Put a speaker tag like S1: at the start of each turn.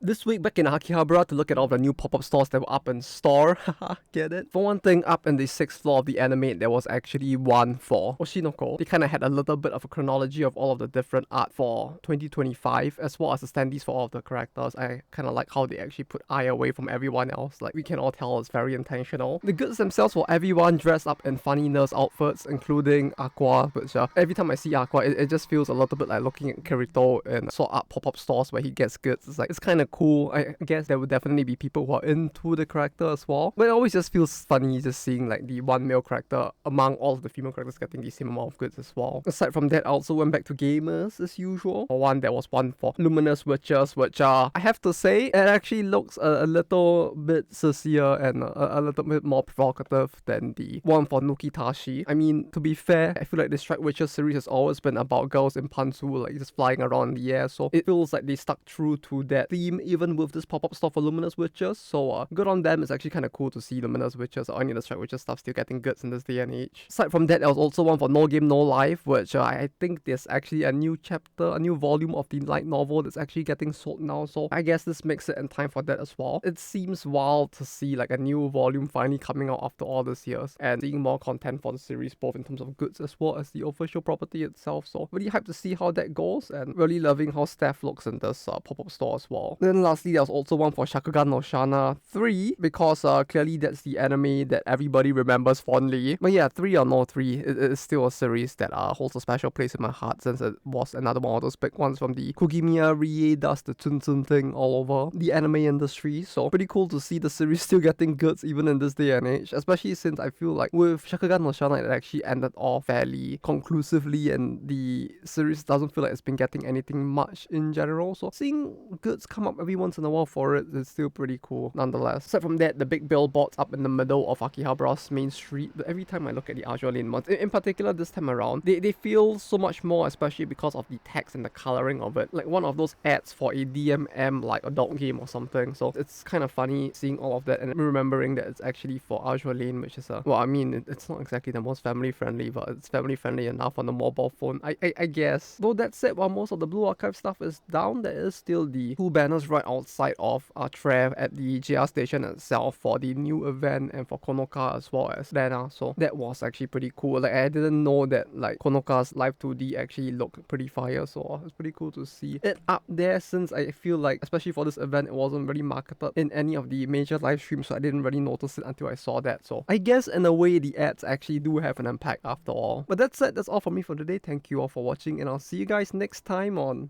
S1: This week back in Akihabara to look at all the new pop-up stores that were up in store. Haha, get it? For one thing, up in the 6th floor of the anime, there was actually one for Oshinoko. They kind of had a little bit of a chronology of all of the different art for 2025, as well as the standees for all of the characters. I kind of like how they actually put eye away from everyone else. Like, we can all tell it's very intentional. The goods themselves for everyone dressed up in funny nurse outfits, including Aqua, which every time I see Aqua, it just feels a little bit like looking at Kirito in sort art pop-up stores where he gets goods. It's like, it's kind of cool. I guess there would definitely be people who are into the character as well. But it always just feels funny just seeing like the one male character among all of the female characters getting the same amount of goods as well. Aside from that, I also went back to gamers as usual. For one, there was one for luminous witches, which I have to say, it actually looks a little bit sissier and a little bit more provocative than the one for Nukitashi. I mean, to be fair, I feel like the Strike Witches series has always been about girls in pantsu, like just flying around in the air, so it feels like they stuck true to that theme even with this pop-up store for Luminous Witches, so good on them. It's actually kind of cool to see Luminous Witches or any of the Strike Witches stuff still getting goods in this day and age. Aside from that, there was also one for No Game No Life, which I think there's actually a new chapter, a new volume of the light novel that's actually getting sold now, so I guess this makes it in time for that as well. It seems wild to see like a new volume finally coming out after all these years and seeing more content for the series, both in terms of goods as well as the official property itself, so really hyped to see how that goes and really loving how Steph looks in this pop-up store as well. Then lastly, there was also one for Shakugan no Shana 3, because clearly that's the anime that everybody remembers fondly. But yeah, 3 or no 3, it is still a series that holds a special place in my heart, since it was another one of those big ones from the Kugimiya Rie does the Tsum Tsum thing all over the anime industry. So pretty cool to see the series still getting goods even in this day and age, especially since I feel like with Shakugan no Shana it actually ended off fairly conclusively and the series doesn't feel like it's been getting anything much in general. So seeing goods come up every once in a while for it is still pretty cool nonetheless. Aside from that, the big billboards up in the middle of Akihabara's main street, but every time I look at the Ajo Lane ones, in particular this time around, they feel so much more, especially because of the text and the coloring of it. Like one of those ads for a DMM like adult game or something. So it's kind of funny seeing all of that and remembering that it's actually for Ajo Lane, which is well, I mean, it's not exactly the most family friendly, but it's family friendly enough on the mobile phone, I guess. Though that said, while most of the Blue Archive stuff is down, there is still the two banners right outside of Trev at the JR station itself for the new event and for Konoka as well as Lena. So that was actually pretty cool. Like I didn't know that like Konoka's Live 2D actually looked pretty fire, so it's pretty cool to see it up there, since I feel like especially for this event it wasn't really marketed in any of the major live streams, so I didn't really notice it until I saw that. So I guess in a way the ads actually do have an impact after all. But that said, that's all for me for today. Thank you all for watching and I'll see you guys next time on